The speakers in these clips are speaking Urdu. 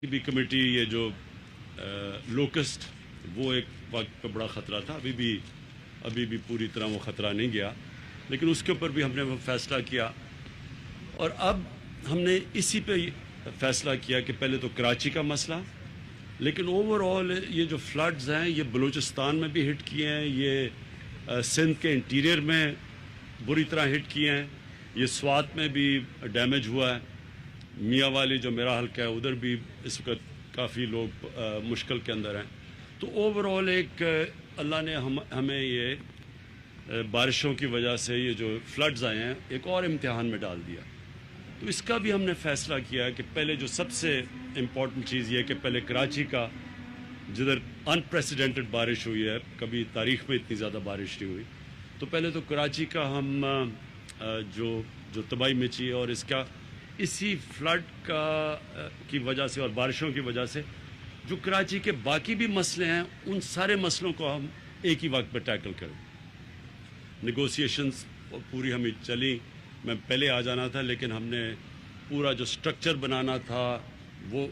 کی بھی کمیٹی یہ جو لوکسٹ وہ ایک وقت پہ بڑا خطرہ تھا، ابھی بھی پوری طرح وہ خطرہ نہیں گیا، لیکن اس کے اوپر بھی ہم نے وہ فیصلہ کیا اور اب ہم نے اسی پہ فیصلہ کیا کہ پہلے تو کراچی کا مسئلہ، لیکن اوور آل یہ جو فلڈز ہیں یہ بلوچستان میں بھی ہٹ کیے ہیں، یہ سندھ کے انٹیریئر میں بری طرح ہٹ کیے ہیں، یہ سوات میں بھی ڈیمیج ہوا ہے، میاں والی جو میرا حلقہ ہے ادھر بھی اس وقت کافی لوگ مشکل کے اندر ہیں۔ تو اوور آل ایک اللہ نے ہمیں یہ بارشوں کی وجہ سے یہ جو فلڈز آئے ہیں ایک اور امتحان میں ڈال دیا۔ تو اس کا بھی ہم نے فیصلہ کیا کہ پہلے جو سب سے امپورٹنٹ چیز یہ کہ پہلے کراچی کا جدھر انپریسیڈنٹڈ بارش ہوئی ہے، کبھی تاریخ میں اتنی زیادہ بارش نہیں ہوئی، تو پہلے تو کراچی کا ہم جو تباہی مچی ہے اور اس کا اسی فلڈ کی وجہ سے اور بارشوں کی وجہ سے جو کراچی کے باقی بھی مسئلے ہیں ان سارے مسئلوں کو ہم ایک ہی وقت پہ ٹیکل کریں۔ نیگوسیشنز پوری ہمیں چلی، میں پہلے آ جانا تھا لیکن ہم نے پورا جو سٹرکچر بنانا تھا وہ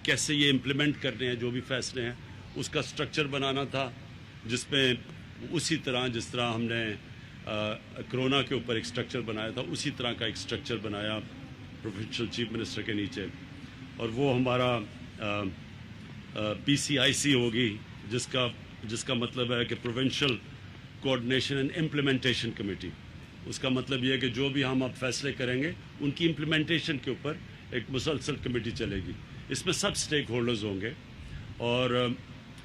کیسے یہ امپلیمنٹ کرنے ہیں، جو بھی فیصلے ہیں اس کا سٹرکچر بنانا تھا، جس میں اسی طرح جس طرح ہم نے کرونا کے اوپر ایک سٹرکچر بنایا تھا اسی طرح کا ایک سٹرکچر بنایا پروونشل چیف منسٹر کے نیچے، اور وہ ہمارا PCIC ہوگی جس کا مطلب ہے کہ provincial coordination and implementation committee. اس کا مطلب یہ ہے کہ جو بھی ہم اب فیصلے کریں گے ان کی امپلیمنٹیشن کے اوپر ایک مسلسل کمیٹی چلے گی، اس میں سب سٹیک ہولڈرز ہوں گے، اور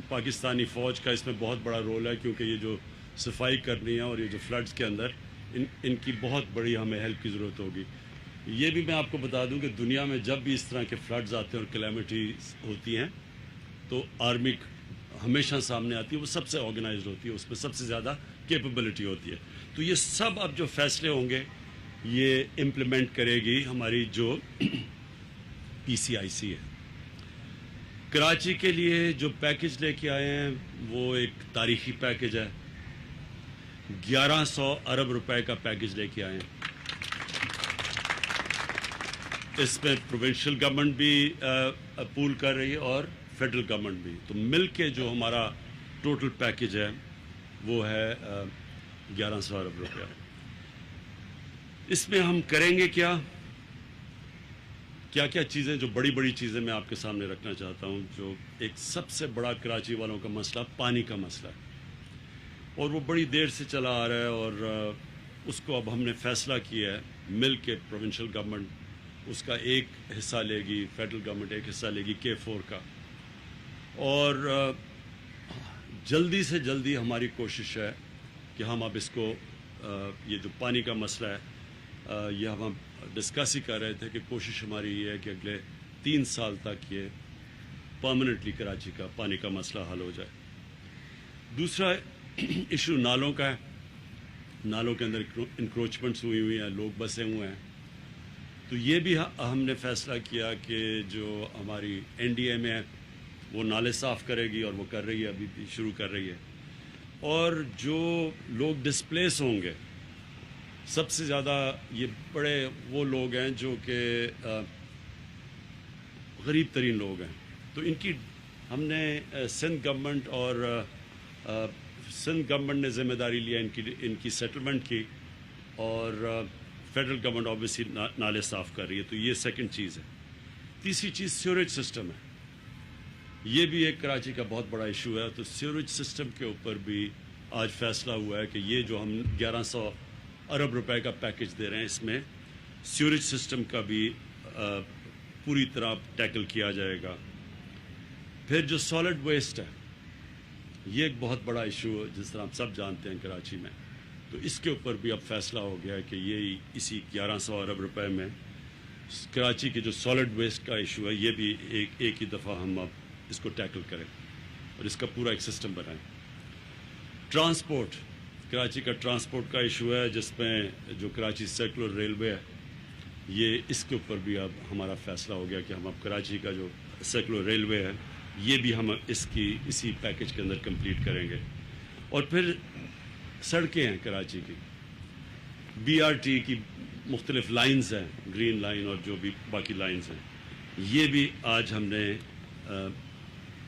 پاکستانی فوج کا اس میں بہت بڑا رول ہے کیونکہ یہ جو صفائی کرنی ہے اور یہ جو فلڈز کے اندر ان کی بہت بڑی ہمیں ہیلپ کی ضرورت ہوگی۔ یہ بھی میں آپ کو بتا دوں کہ دنیا میں جب بھی اس طرح کے فلڈز آتے ہیں اور کلیمٹیز ہوتی ہیں تو آرمی ہمیشہ سامنے آتی ہے، وہ سب سے آرگنائزڈ ہوتی ہے، اس میں سب سے زیادہ کیپیبلٹی ہوتی ہے۔ تو یہ سب اب جو فیصلے ہوں گے یہ امپلیمنٹ کرے گی ہماری جو PCIC ہے۔ کراچی کے لیے جو پیکج لے کے آئے ہیں وہ ایک تاریخی پیکج ہے، 1100 ارب روپے کا پیکج لے کے آئے ہیں۔ اس میں پروونشل گورنمنٹ بھی پول کر رہی ہے اور فیڈرل گورنمنٹ بھی، تو مل کے جو ہمارا ٹوٹل پیکج ہے وہ ہے 1100 ارب روپیہ۔ اس میں ہم کریں گے کیا چیزیں، جو بڑی چیزیں میں آپ کے سامنے رکھنا چاہتا ہوں۔ جو ایک سب سے بڑا کراچی والوں کا مسئلہ پانی کا مسئلہ ہے، اور وہ بڑی دیر سے چلا آ رہا ہے، اور اس کو اب ہم نے فیصلہ کیا ہے مل کے، پروونشل گورنمنٹ اس کا ایک حصہ لے گی، فیڈرل گورنمنٹ ایک حصہ لے گی K4 کا، اور جلدی سے جلدی ہماری کوشش ہے کہ ہم اب اس کو یہ جو پانی کا مسئلہ ہے یہ ہم ڈسکس ہی کر رہے تھے کہ کوشش ہماری یہ ہے کہ اگلے 3 سال تک یہ پرماننٹلی کراچی کا پانی کا مسئلہ حل ہو جائے۔ دوسرا ایشو نالوں کا ہے، نالوں کے اندر انکروچمنٹس ہوئی ہیں، لوگ بسے ہوئے ہیں، تو یہ بھی ہم نے فیصلہ کیا کہ جو ہماری NDA میں ہے وہ نالے صاف کرے گی، اور وہ کر رہی ہے، ابھی بھی شروع کر رہی ہے، اور جو لوگ ڈسپلیس ہوں گے سب سے زیادہ یہ بڑے وہ لوگ ہیں جو کہ غریب ترین لوگ ہیں، تو ان کی ہم نے سندھ گورنمنٹ نے ذمہ داری لیا ان کی سیٹلمنٹ کی، اور فیڈرل گورنمنٹ آبویسلی نالے صاف کر رہی ہے، تو یہ سیکنڈ چیز ہے۔ تیسری چیز سیوریج سسٹم ہے، یہ بھی ایک کراچی کا بہت بڑا ایشو ہے، تو سیوریج سسٹم کے اوپر بھی آج فیصلہ ہوا ہے کہ یہ جو ہم 1100 ارب روپے کا پیکج دے رہے ہیں اس میں سیوریج سسٹم کا بھی پوری طرح ٹیکل کیا جائے گا۔ پھر جو سالڈ ویسٹ ہے یہ ایک بہت بڑا ایشو ہے، جس طرح ہم سب جانتے ہیں کراچی میں، تو اس کے اوپر بھی اب فیصلہ ہو گیا ہے کہ یہ اسی 1100 ارب روپے میں کراچی کے جو سالڈ ویسٹ کا ایشو ہے یہ بھی ایک ہی دفعہ ہم اب اس کو ٹیکل کریں اور اس کا پورا ایک سسٹم بنائیں۔ ٹرانسپورٹ، کراچی کا ٹرانسپورٹ کا ایشو ہے، جس میں جو کراچی سرکولر ریلوے ہے یہ اس کے اوپر بھی اب ہمارا فیصلہ ہو گیا کہ ہم اب کراچی کا جو سرکولر ریلوے ہے یہ بھی ہم اسی پیکج کے اندر کمپلیٹ کریں گے۔ اور پھر سڑکیں ہیں کراچی کی، BRT کی مختلف لائنز ہیں، گرین لائن اور جو بھی باقی لائنز ہیں، یہ بھی آج ہم نے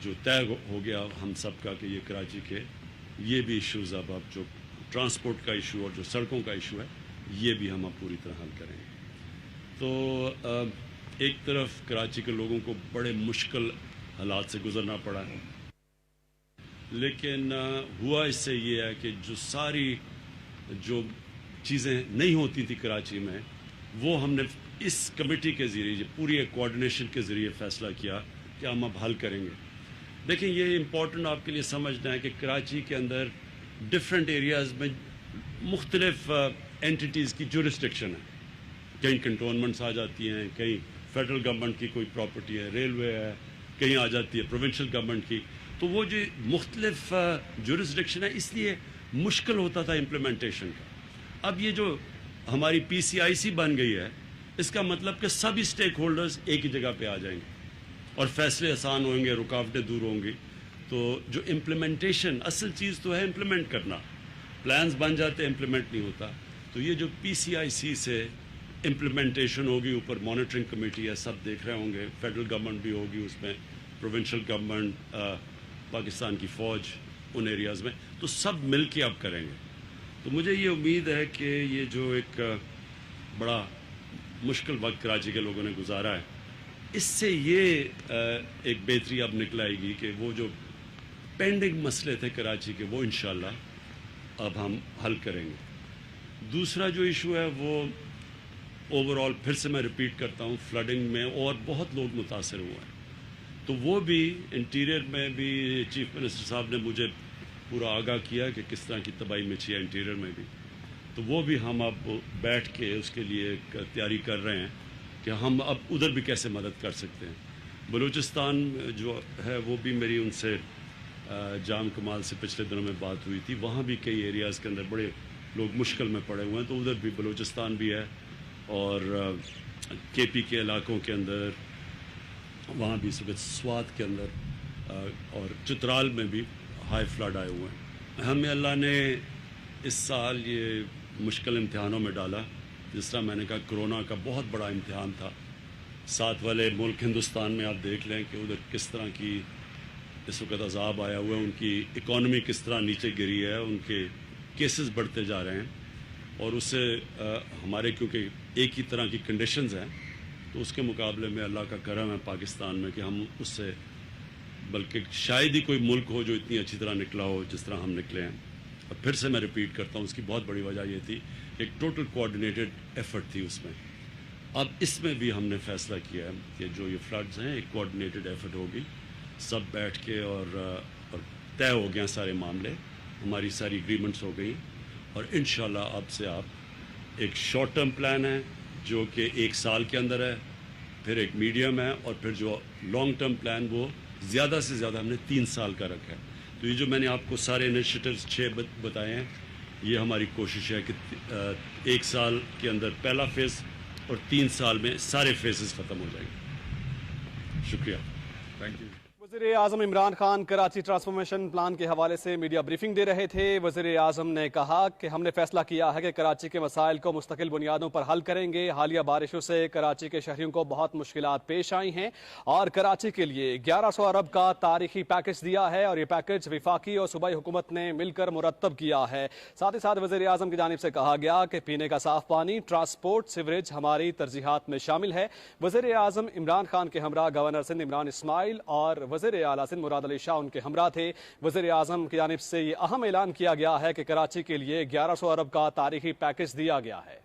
جو طے ہو گیا ہم سب کا کہ یہ کراچی کے یہ بھی ایشوز اب جو ٹرانسپورٹ کا ایشو اور جو سڑکوں کا ایشو ہے یہ بھی ہم اب پوری طرح حل کریں گے. تو ایک طرف کراچی کے لوگوں کو بڑے مشکل حالات سے گزرنا پڑا ہے، لیکن ہوا اس سے یہ ہے کہ جو ساری جو چیزیں نہیں ہوتی تھی کراچی میں وہ ہم نے اس کمیٹی کے ذریعے پوری ایک کوآرڈینیشن کے ذریعے فیصلہ کیا کہ ہم اب حل کریں گے. دیکھیں یہ امپورٹنٹ آپ کے لیے سمجھنا ہے کہ کراچی کے اندر ڈفرینٹ ایریاز میں مختلف اینٹیز کی جورسڈکشن ہے. کہیں کنٹونمنٹس آ جاتی ہیں، کہیں فیڈرل گورنمنٹ کی کوئی پراپرٹی ہے، ریلوے ہے، کہیں آ جاتی ہے پروونشل گورنمنٹ کی. تو وہ جو مختلف جورسڈکشن ہے اس لیے مشکل ہوتا تھا امپلیمنٹیشن کا. اب یہ جو ہماری پی سی آئی سی بن گئی ہے اس کا مطلب کہ سبھی اسٹیک ہولڈرز ایک ہی جگہ پہ آ جائیں گے اور فیصلے آسان ہوئیں گے، رکاوٹیں دور ہوں گی. تو جو امپلیمنٹیشن اصل چیز تو ہے امپلیمنٹ کرنا. پلانز بن جاتے امپلیمنٹ نہیں ہوتا. تو یہ جو پی سی آئی سی سے امپلیمنٹیشن ہوگی، اوپر مانیٹرنگ کمیٹی ہے، سب دیکھ رہے ہوں گے، فیڈرل گورنمنٹ بھی ہوگی اس میں، پروونشل گورنمنٹ، پاکستان کی فوج ان ایریاز میں، تو سب مل کے اب کریں گے. تو مجھے یہ امید ہے کہ یہ جو ایک بڑا مشکل وقت کراچی کے لوگوں نے گزارا ہے اس سے یہ ایک بہتری اب نکل آئے گی کہ وہ جو پینڈنگ مسئلے تھے کراچی کے وہ انشاءاللہ اب ہم حل کریں گے. دوسرا جو ایشو ہے وہ اوور آل پھر سے میں ریپیٹ کرتا ہوں، فلڈنگ میں اور بہت لوگ متاثر ہوئے ہیں. تو وہ بھی انٹیریئر میں بھی چیف منسٹر صاحب نے مجھے پورا آگاہ کیا کہ کس طرح کی تباہی مچی ہے انٹیریئر میں بھی. تو وہ بھی ہم اب بیٹھ کے اس کے لیے ایک تیاری کر رہے ہیں کہ ہم اب ادھر بھی کیسے مدد کر سکتے ہیں. بلوچستان جو ہے وہ بھی میری ان سے جام کمال سے پچھلے دنوں میں بات ہوئی تھی. وہاں بھی کئی ایریاز کے اندر بڑے لوگ مشکل میں پڑے ہوئے ہیں. تو ادھر بھی بلوچستان بھی ہے اور کے پی کے علاقوں کے اندر وہاں بھی سوات کے اندر اور چترال میں بھی ہائی فلڈ آئے ہوئے ہیں. ہمیں اللہ نے اس سال یہ مشکل امتحانوں میں ڈالا. جس طرح میں نے کہا کرونا کا بہت بڑا امتحان تھا. ساتھ والے ملک ہندوستان میں آپ دیکھ لیں کہ ادھر کس طرح کی اس وقت عذاب آیا ہوا ہے، ان کی اکانومی کس طرح نیچے گری ہے، ان کے کیسز بڑھتے جا رہے ہیں. اور اس سے ہمارے کیونکہ ایک ہی طرح کی کنڈیشنز ہیں تو اس کے مقابلے میں اللہ کا کرم ہے پاکستان میں کہ ہم اس سے بلکہ شاید ہی کوئی ملک ہو جو اتنی اچھی طرح نکلا ہو جس طرح ہم نکلے ہیں. اور پھر سے میں ریپیٹ کرتا ہوں اس کی بہت بڑی وجہ یہ تھی ایک ٹوٹل کوآرڈینیٹڈ ایفرٹ تھی اس میں. اب اس میں بھی ہم نے فیصلہ کیا ہے کہ جو یہ فلڈز ہیں ایک کوآرڈینیٹڈ ایفرٹ ہوگی، سب بیٹھ کے اور طے ہو گیا سارے معاملے، ہماری ساری اگریمنٹس ہو گئی اور انشاءاللہ اب سے آپ ایک شارٹ ٹرم پلان ہے جو کہ 1 سال کے اندر ہے، پھر ایک میڈیم ہے اور پھر جو لانگ ٹرم پلان وہ زیادہ سے زیادہ ہم نے 3 سال کا رکھا ہے. تو یہ جو میں نے آپ کو سارے انیشیٹوز 6 بتائے ہیں یہ ہماری کوشش ہے کہ 1 سال کے اندر پہلا فیز اور 3 سال میں سارے فیزز ختم ہو جائیں گے. شکریہ. Thank you. وزیر اعظم عمران خان کراچی ٹرانسفارمیشن پلان کے حوالے سے میڈیا بریفنگ دے رہے تھے. وزیر اعظم نے کہا کہ ہم نے فیصلہ کیا ہے کہ کراچی کے مسائل کو مستقل بنیادوں پر حل کریں گے. حالیہ بارشوں سے کراچی کے شہریوں کو بہت مشکلات پیش آئی ہیں اور کراچی کے لیے 1100 ارب کا تاریخی پیکج دیا ہے اور یہ پیکج وفاقی اور صوبائی حکومت نے مل کر مرتب کیا ہے. ساتھ ہی ساتھ وزیر اعظم کی جانب سے کہا گیا کہ پینے کا صاف پانی، ٹرانسپورٹ، سیوریج ہماری ترجیحات میں شامل ہے. وزیر اعظم عمران خان کے ہمراہ گورنر سندھ عمران اسماعیل اور وزیر اعلیٰ سندھ مراد علی شاہ ان کے ہمراہ تھے. وزیر اعظم کی جانب سے یہ اہم اعلان کیا گیا ہے کہ کراچی کے لیے 1100 ارب کا تاریخی پیکج دیا گیا ہے.